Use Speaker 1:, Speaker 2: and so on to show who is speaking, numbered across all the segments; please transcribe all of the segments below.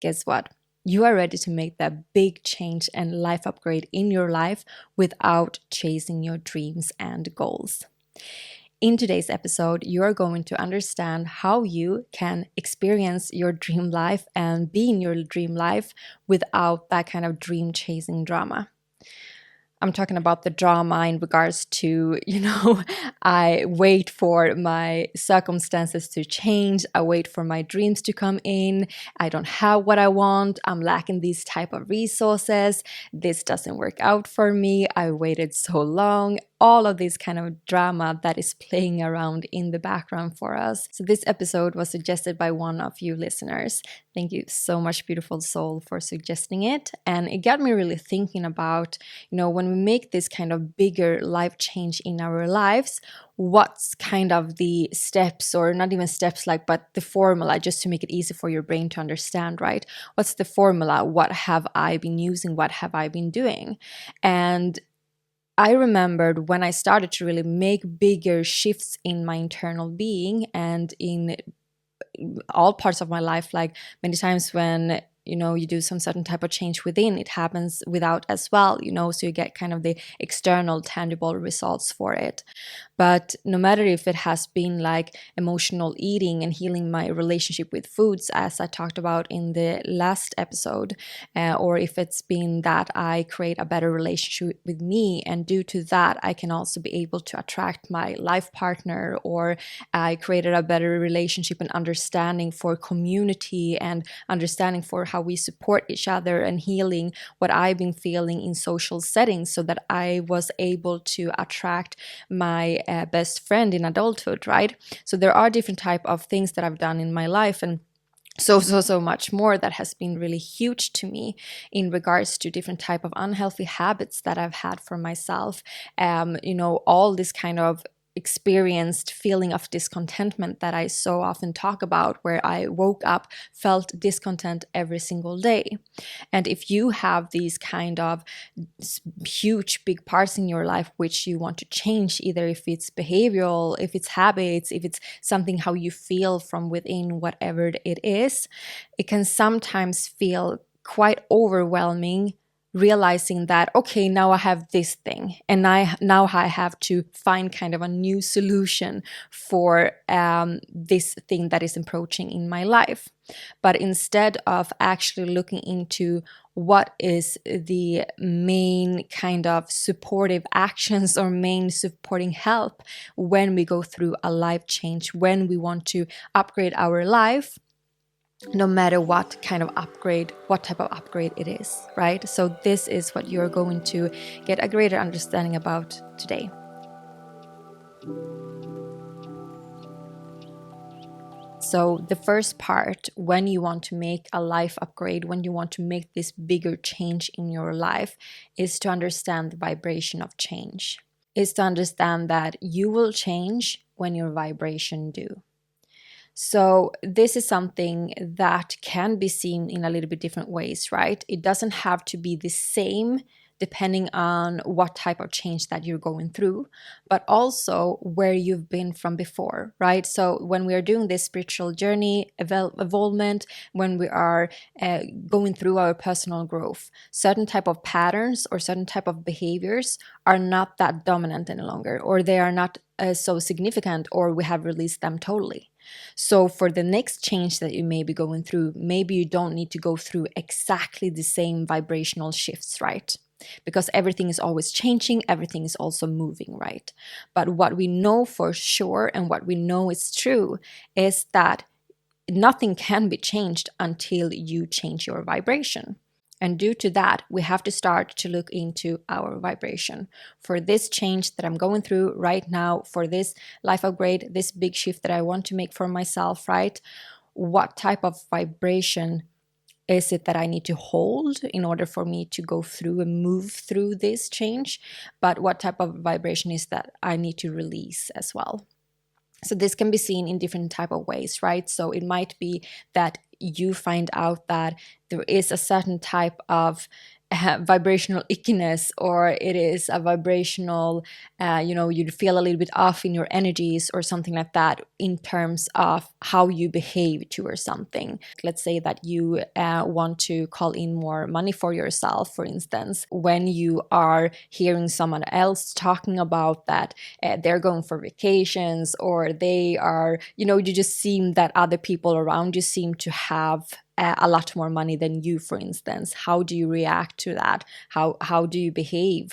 Speaker 1: guess what? You are ready to make that big change and life upgrade in your life without chasing your dreams and goals. In today's episode, you are going to understand how you can experience your dream life and be in your dream life without that kind of dream chasing drama. I'm talking about the drama in regards to, I wait for my circumstances to change. I wait for my dreams to come in. I don't have what I want. I'm lacking these type of resources. This doesn't work out for me. I waited so long. All of this kind of drama that is playing around in the background for us. So this episode was suggested by one of you listeners. Thank you so much, beautiful soul, for suggesting it. And it got me really thinking about, when we make this kind of bigger life change in our lives, what's kind of the steps, or not even steps but the formula, just to make it easy for your brain to understand, right? What's the formula? What have I been using? What have I been doing? And I remembered when I started to really make bigger shifts in my internal being and in all parts of my life, like many times when you do some certain type of change within, it happens without as well, so you get kind of the external tangible results for it. But no matter if it has been like emotional eating and healing my relationship with foods, as I talked about in the last episode, or if it's been that I create a better relationship with me, and due to that, I can also be able to attract my life partner, or I created a better relationship and understanding for community and understanding for how we support each other, and healing what I've been feeling in social settings, so that I was able to attract my best friend in adulthood, right? So there are different type of things that I've done in my life, and so much more that has been really huge to me in regards to different type of unhealthy habits that I've had for myself. All this kind of experienced feeling of discontentment that I so often talk about, where I woke up, felt discontent every single day. And if you have these kind of huge big parts in your life which you want to change, either if it's behavioral, if it's habits, if it's something how you feel from within, whatever it is, it can sometimes feel quite overwhelming, realizing that, okay, now I have this thing, and now I have to find kind of a new solution for this thing that is approaching in my life. But instead of actually looking into what is the main kind of supportive actions or main supporting help when we go through a life change, when we want to upgrade our life, no matter what kind of upgrade, what type of upgrade it is, right? So this is what you're going to get a greater understanding about today. So the first part, when you want to make a life upgrade, when you want to make this bigger change in your life, is to understand the vibration of change. Is to understand that you will change when your vibration do. So this is something that can be seen in a little bit different ways, right? It doesn't have to be the same depending on what type of change that you're going through, but also where you've been from before, right? So when we are doing this spiritual journey, evolvement, when we are going through our personal growth, certain type of patterns or certain type of behaviors are not that dominant any longer, or they are not so significant, or we have released them totally. So for the next change that you may be going through, maybe you don't need to go through exactly the same vibrational shifts, right? Because everything is always changing, everything is also moving, right? But what we know for sure, and what we know is true, is that nothing can be changed until you change your vibration. And due to that, we have to start to look into our vibration. For this change that I'm going through right now, for this life upgrade, this big shift that I want to make for myself, right? What type of vibration is it that I need to hold in order for me to go through and move through this change? But what type of vibration is that I need to release as well? So this can be seen in different type of ways, right? So it might be that you find out that there is a certain type of vibrational ickiness, or it is a vibrational, you'd feel a little bit off in your energies or something like that in terms of how you behave towards something. Let's say that you want to call in more money for yourself, for instance. When you are hearing someone else talking about that, they're going for vacations, or they are, you just seem that other people around you seem to have a lot more money than you, for instance. How do you react to that? How do you behave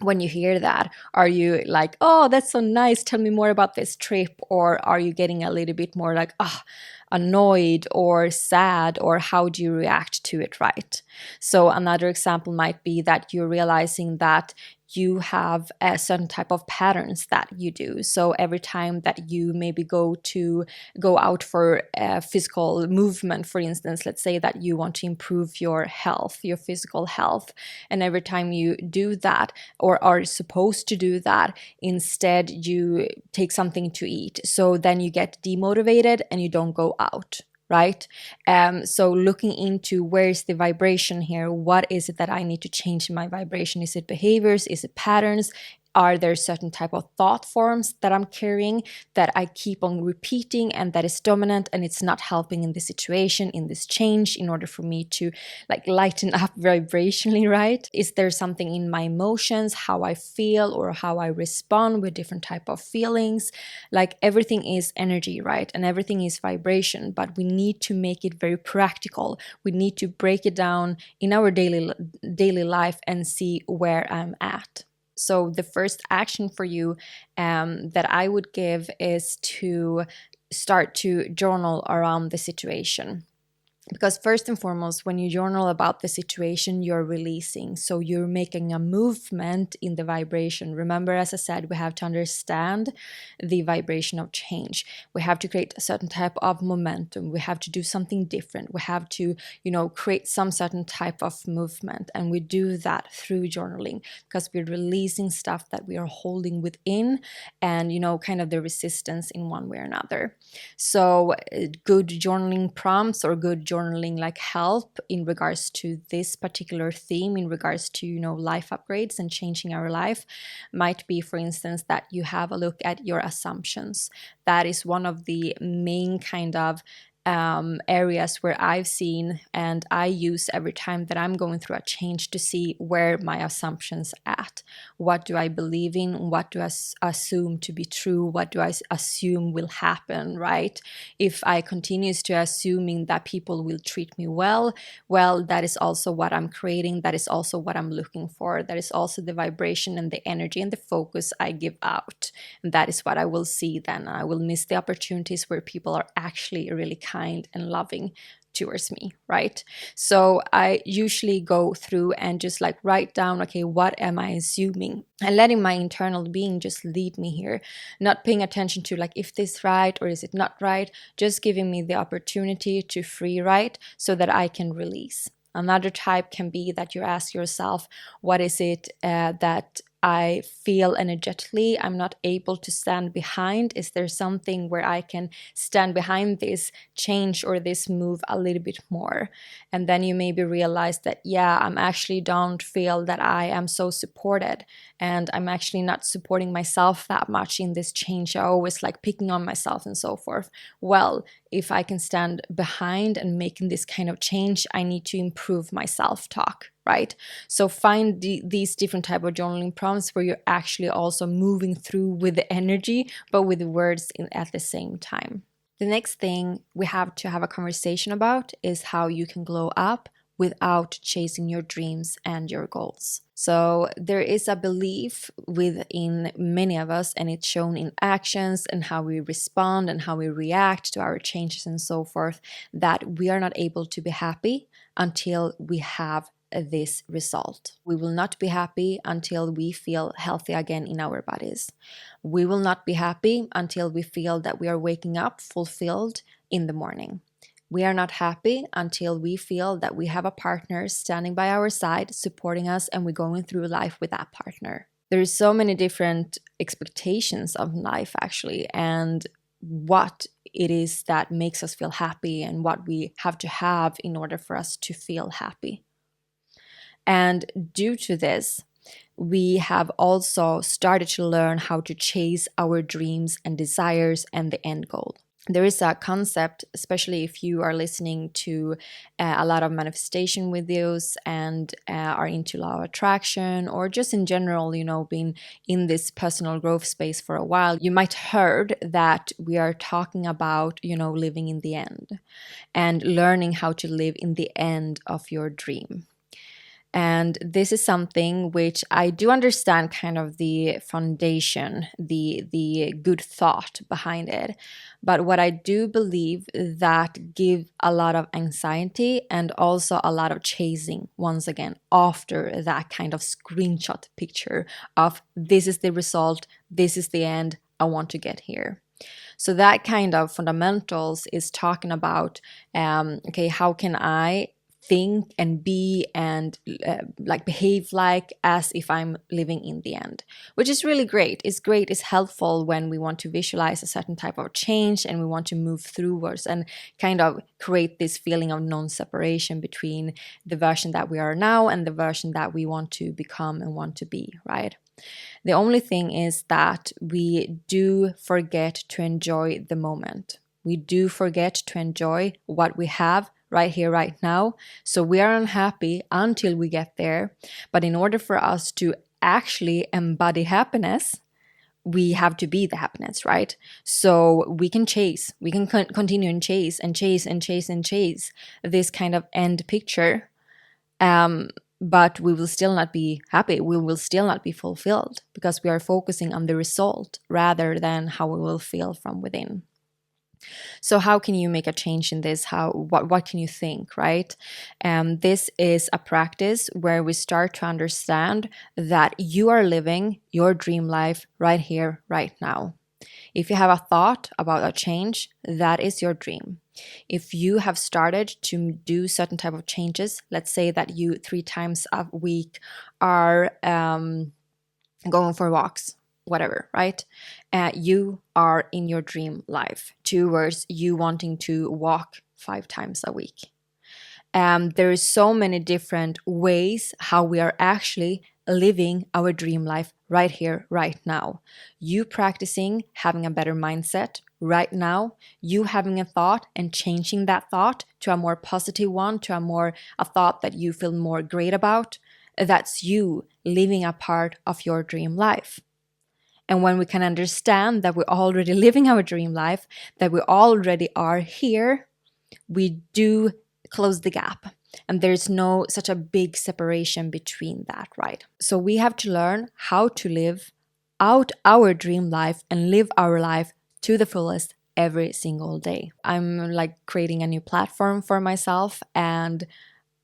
Speaker 1: when you hear that? Are you like, oh, that's so nice, tell me more about this trip? Or are you getting a little bit more like, annoyed or sad? Or how do you react to it, right? So another example might be that you're realizing that you have a certain type of patterns that you do. So every time that you maybe go out for a physical movement, for instance, let's say that you want to improve your health, your physical health, and every time you do that, or are supposed to do that, instead you take something to eat. So then you get demotivated and you don't go out, right? So looking into where's the vibration here, what is it that I need to change in my vibration? Is it behaviors? Is it patterns? Are there certain type of thought forms that I'm carrying that I keep on repeating and that is dominant, and it's not helping in this situation, in this change, in order for me to like lighten up vibrationally, right? Is there something in my emotions, how I feel or how I respond with different type of feelings? Like everything is energy, right? And everything is vibration, but we need to make it very practical. We need to break it down in our daily life and see where I'm at. So the first action for you that I would give is to start to journal around the situation. Because first and foremost, when you journal about the situation, you're releasing. So you're making a movement in the vibration. Remember, as I said, we have to understand the vibration of change. We have to create a certain type of momentum. We have to do something different. We have to, create some certain type of movement. And we do that through journaling because we're releasing stuff that we are holding within and, kind of the resistance in one way or another. So good journaling prompts or good journaling like help in regards to this particular theme, in regards to life upgrades and changing our life, might be, for instance, that you have a look at your assumptions. That is one of the main kind of areas where I've seen and I use every time that I'm going through a change to see where my assumptions at. What do I believe in? What do I assume to be true? What do I assume will happen, right? If I continue to assuming that people will treat me well, that is also what I'm creating. That is also what I'm looking for. That is also the vibration and the energy and the focus I give out. And that is what I will see then. I will miss the opportunities where people are actually really kind and loving towards me, right? So I usually go through and just like write down, okay, what am I assuming? And letting my internal being just lead me here, not paying attention to like, if this right or is it not right, just giving me the opportunity to free write so that I can release. Another type can be that you ask yourself, what is it that I feel energetically I'm not able to stand behind? Is there something where I can stand behind this change or this move a little bit more? And then you maybe realize that, yeah, I'm actually don't feel that I am so supported, and I'm actually not supporting myself that much in this change. I always like picking on myself and so forth. Well, if I can stand behind and making this kind of change, I need to improve my self-talk, right? So find these different type of journaling prompts where you're actually also moving through with the energy, but with the words at the same time. The next thing we have to have a conversation about is how you can glow up without chasing your dreams and your goals. So there is a belief within many of us, and it's shown in actions and how we respond and how we react to our changes and so forth, that we are not able to be happy until we have this result. We will not be happy until we feel healthy again in our bodies. We will not be happy until we feel that we are waking up fulfilled in the morning. We are not happy until we feel that we have a partner standing by our side, supporting us, and we're going through life with that partner. There is so many different expectations of life, actually, and what it is that makes us feel happy and what we have to have in order for us to feel happy. And due to this, we have also started to learn how to chase our dreams and desires and the end goal. There is a concept, especially if you are listening to a lot of manifestation videos and are into law of attraction, or just in general, being in this personal growth space for a while, you might heard that we are talking about, living in the end and learning how to live in the end of your dream. And this is something which I do understand kind of the foundation, the good thought behind it. But what I do believe that give a lot of anxiety and also a lot of chasing once again after that kind of screenshot picture of this is the result, this is the end, I want to get here. So that kind of fundamentals is talking about, okay, how can I think and be and behave like as if I'm living in the end, which is really great. It's great, it's helpful when we want to visualize a certain type of change and we want to move throughwards and kind of create this feeling of non-separation between the version that we are now and the version that we want to become and want to be, right? The only thing is that we do forget to enjoy the moment. We do forget to enjoy what we have right here, right now. So we are unhappy until we get there. But in order for us to actually embody happiness, we have to be the happiness, right? So we can chase, we can continue and chase and chase and chase and chase this kind of end picture. But we will still not be happy. We will still not be fulfilled because we are focusing on the result rather than how we will feel from within. So how can you make a change in this? What can you think, right? This is a practice where we start to understand that you are living your dream life right here, right now. If you have a thought about a change, that is your dream. If you have started to do certain type of changes, let's say that you 3 times a week are going for walks, whatever, right? You are in your dream life towards you wanting to walk 5 times a week. There is so many different ways how we are actually living our dream life right here, right now. You practicing having a better mindset right now, you having a thought and changing that thought to a more positive one, to a thought that you feel more great about. That's you living a part of your dream life. And when we can understand that we're already living our dream life, that we already are here, we do close the gap. And there's no such a big separation between that, right? So we have to learn how to live out our dream life and live our life to the fullest every single day. I'm like creating a new platform for myself and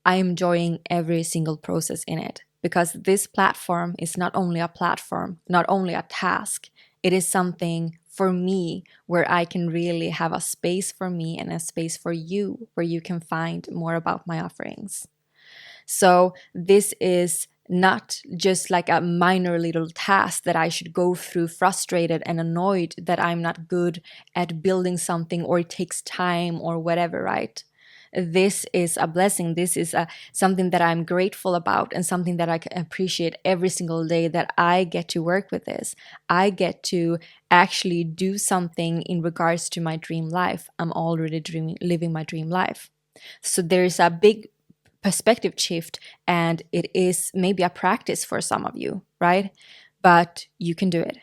Speaker 1: I'm enjoying every single process in it because this platform is not only a platform, not only a task, it is something for me where I can really have a space for me and a space for you where you can find more about my offerings. So this is not just like a minor little task that I should go through frustrated and annoyed that I'm not good at building something or it takes time or whatever, right? This is a blessing. This is something that I'm grateful about and something that I can appreciate every single day that I get to work with this. I get to actually do something in regards to my dream life. I'm already living my dream life. So there's a big perspective shift and it is maybe a practice for some of you, right? But you can do it.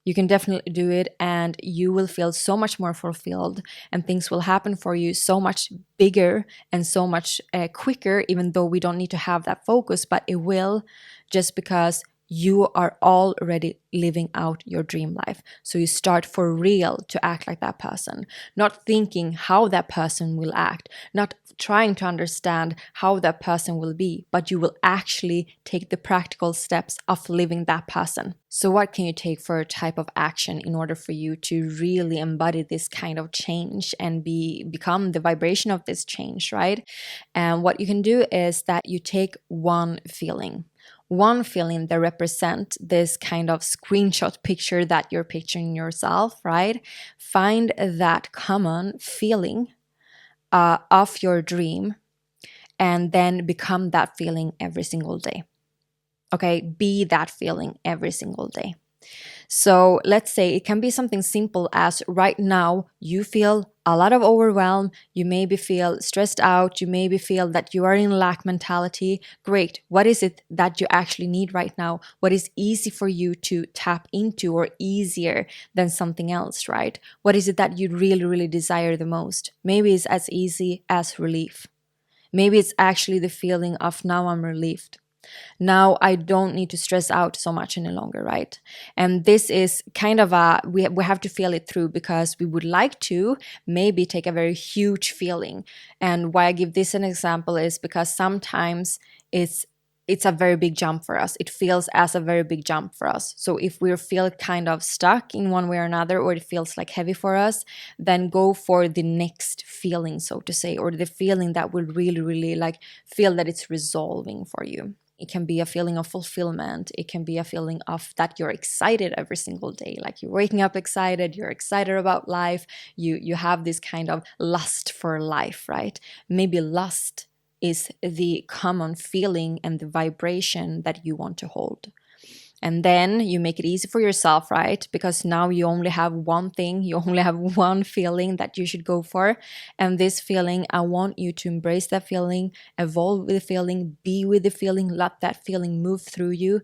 Speaker 1: You can definitely do it and you will feel so much more fulfilled and things will happen for you so much bigger and so much quicker, even though we don't need to have that focus, but it will, just because you are already living out your dream life. So you start for real to act like that person, not thinking how that person will act, not trying to understand how that person will be, but you will actually take the practical steps of living that person. So what can you take for a type of action in order for you to really embody this kind of change and become the vibration of this change, right? And what you can do is that you take one feeling that represent this kind of screenshot picture that you're picturing yourself, right? Find that common feeling of your dream and then become that feeling every single day. Okay, be that feeling every single day. So let's say it can be something simple as right now you feel a lot of overwhelm, you maybe feel stressed out, you maybe feel that you are in lack mentality. Great. What is it that you actually need right now? What is easy for you to tap into or easier than something else, right? What is it that you really, really desire the most? Maybe it's as easy as relief. Maybe it's actually the feeling of now I'm relieved. Now I don't need to stress out so much any longer, right? And this is kind of we have to feel it through, because we would like to maybe take a very huge feeling. And why I give this an example is because sometimes it's a very big jump for us. It feels as a very big jump for us. So if we feel kind of stuck in one way or another, or it feels like heavy for us, then go for the next feeling, so to say, or the feeling that will really, really like feel that it's resolving for you. It can be a feeling of fulfillment. It can be a feeling of that you're excited every single day. Like you're waking up excited, you're excited about life. You have this kind of lust for life, right? Maybe lust is the common feeling and the vibration that you want to hold. And then you make it easy for yourself, right? Because now you only have one thing, you only have one feeling that you should go for. And this feeling, I want you to embrace that feeling, evolve with the feeling, be with the feeling, let that feeling move through you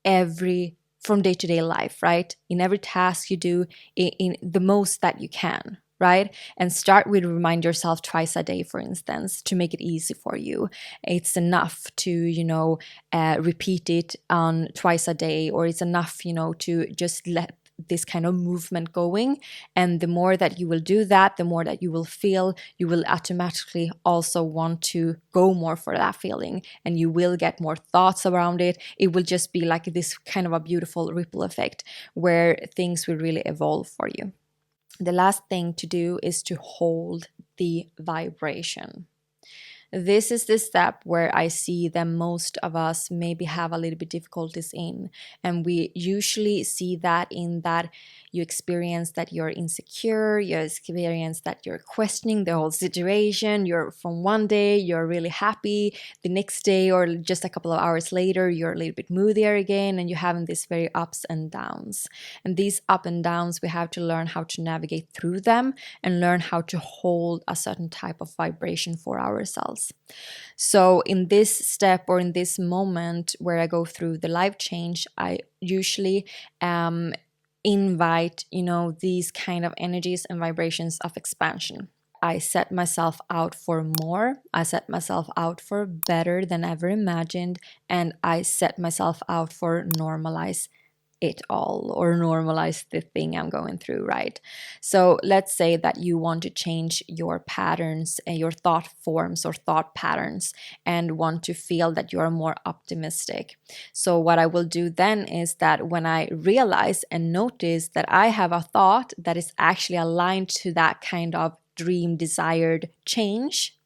Speaker 1: every from day to day life, right? In every task you do, in the most that you can, right? And start with remind yourself twice a day, for instance, to make it easy for you. It's enough to, repeat it on twice a day, or it's enough, to just let this kind of movement going. And the more that you will do that, the more that you will feel, you will automatically also want to go more for that feeling, and you will get more thoughts around it. It will just be like this kind of a beautiful ripple effect where things will really evolve for you. The last thing to do is to hold the vibration. This is the step where I see that most of us maybe have a little bit difficulties in. And we usually see that in that you experience that you're insecure, you experience that you're questioning the whole situation. You're from one day, you're really happy. The next day or just a couple of hours later, you're a little bit moodier again, and you're having these very ups and downs. And these up and downs, we have to learn how to navigate through them and learn how to hold a certain type of vibration for ourselves. So in this step, or in this moment where I go through the life change, I usually invite, these kind of energies and vibrations of expansion. I set myself out for more. I set myself out for better than ever imagined. And I set myself out for normalize it all, or normalize the thing I'm going through, right? So let's say that you want to change your patterns and your thought forms or thought patterns, and want to feel that you are more optimistic. So what I will do then is that when I realize and notice that I have a thought that is actually aligned to that kind of dream desired change,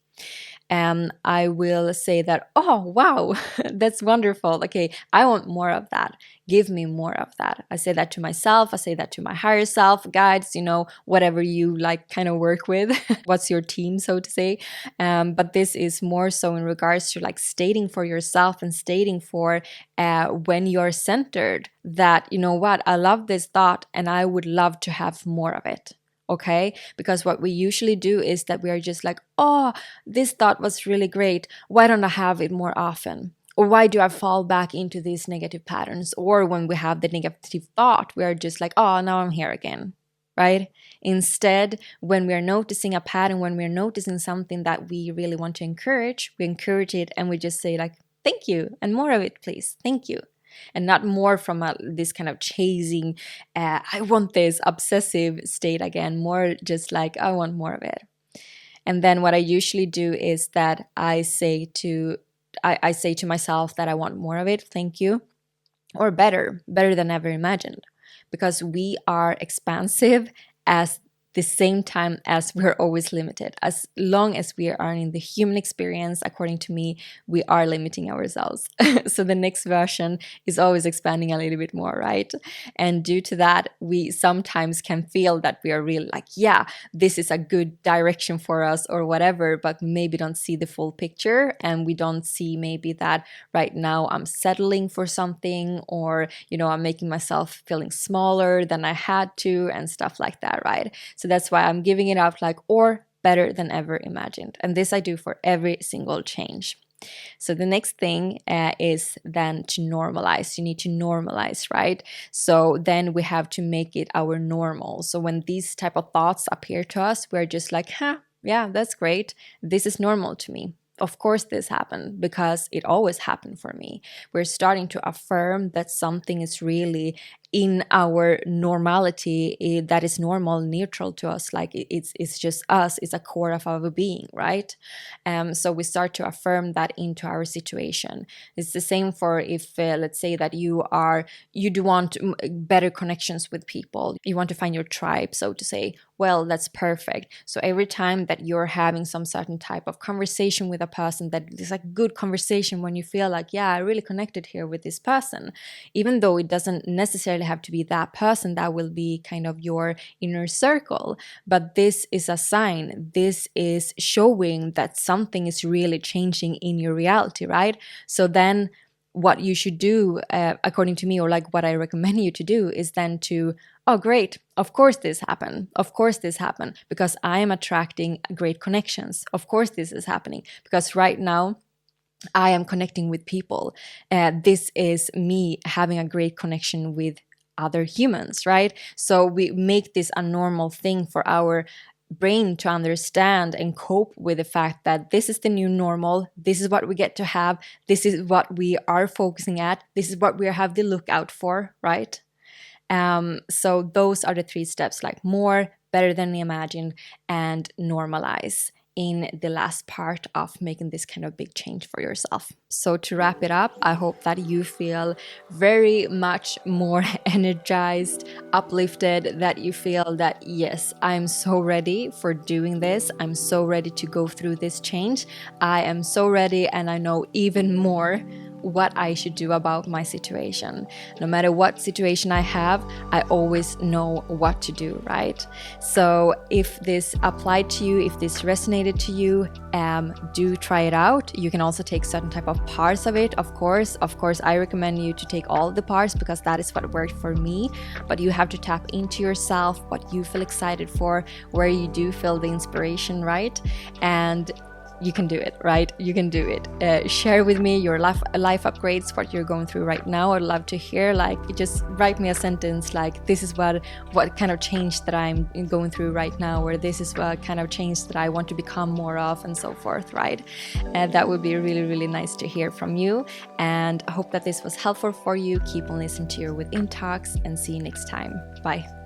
Speaker 1: I will say that, oh, wow, that's wonderful. Okay, I want more of that. Give me more of that. I say that to myself. I say that to my higher self, guides, whatever you like kind of work with. What's your team, so to say. But this is more so in regards to like stating for yourself and stating for when you're centered that, you know what, I love this thought and I would love to have more of it. Okay, because what we usually do is that we are just like, oh, this thought was really great. Why don't I have it more often? Or why do I fall back into these negative patterns? Or when we have the negative thought, we are just like, oh, now I'm here again, right? Instead, when we are noticing a pattern, when we're noticing something that we really want to encourage, we encourage it and we just say like, thank you, and more of it, please. Thank you. And not more from this kind of chasing, I want this obsessive state again, more just like, I want more of it. And then what I usually do is that I say to myself that I want more of it, thank you, or better than ever imagined, because we are expansive as the same time as we're always limited. As long as we are in the human experience, according to me, we are limiting ourselves. So the next version is always expanding a little bit more, right? And due to that, we sometimes can feel that we are really like, yeah, this is a good direction for us or whatever, but maybe don't see the full picture. And we don't see maybe that right now I'm settling for something, or, I'm making myself feeling smaller than I had to and stuff like that, right? So that's why I'm giving it up like, or better than ever imagined. And this I do for every single change. So the next thing is then to normalize. You need to normalize, right? So then we have to make it our normal. So when these type of thoughts appear to us, we're just like, yeah, that's great. This is normal to me. Of course this happened because it always happened for me. We're starting to affirm that something is really in our normality that is normal, neutral to us, like it's just us, it's a core of our being, right? So we start to affirm that into our situation. It's the same for if let's say that you do want better connections with people, you want to find your tribe, so to say. Well, that's perfect. So every time that you're having some certain type of conversation with a person that is a good conversation, when you feel like, yeah, I really connected here with this person, even though it doesn't necessarily have to be that person that will be kind of your inner circle, but this is a sign. This is showing that something is really changing in your reality, right? So then what you should do, according to me, or like what I recommend you to do, is then to, oh, great, of course this happened. Of course this happened because I am attracting great connections. Of course this is happening because right now I am connecting with people. This is me having a great connection with other humans, right? So we make this a normal thing for our brain to understand and cope with the fact that this is the new normal. This is what we get to have. This is what we are focusing at. This is what we have the lookout for, right? So those are the 3 steps, like more, better than we imagined, and normalize in the last part of making this kind of big change for yourself. So to wrap it up, I hope that you feel very much more energized, uplifted, that you feel that, yes, I'm so ready for doing this. I'm so ready to go through this change. I am so ready, and I know even more what I should do about my situation. No matter what situation I have, I always know what to do, right? So if this applied to you, if this resonated to you, do try it out. You can also take certain type of parts of it, of course. Of course, I recommend you to take all of the parts because that is what worked for me. But you have to tap into yourself, what you feel excited for, where you do feel the inspiration, right? And you can do it, right? You can do it. Share with me your life upgrades, what you're going through right now. I'd love to hear, like, just write me a sentence like, this is what kind of change that I'm going through right now, or this is what kind of change that I want to become more of, and so forth, right? And that would be really, really nice to hear from you. And I hope that this was helpful for you. Keep on listening to your Within Talks, and see you next time. Bye.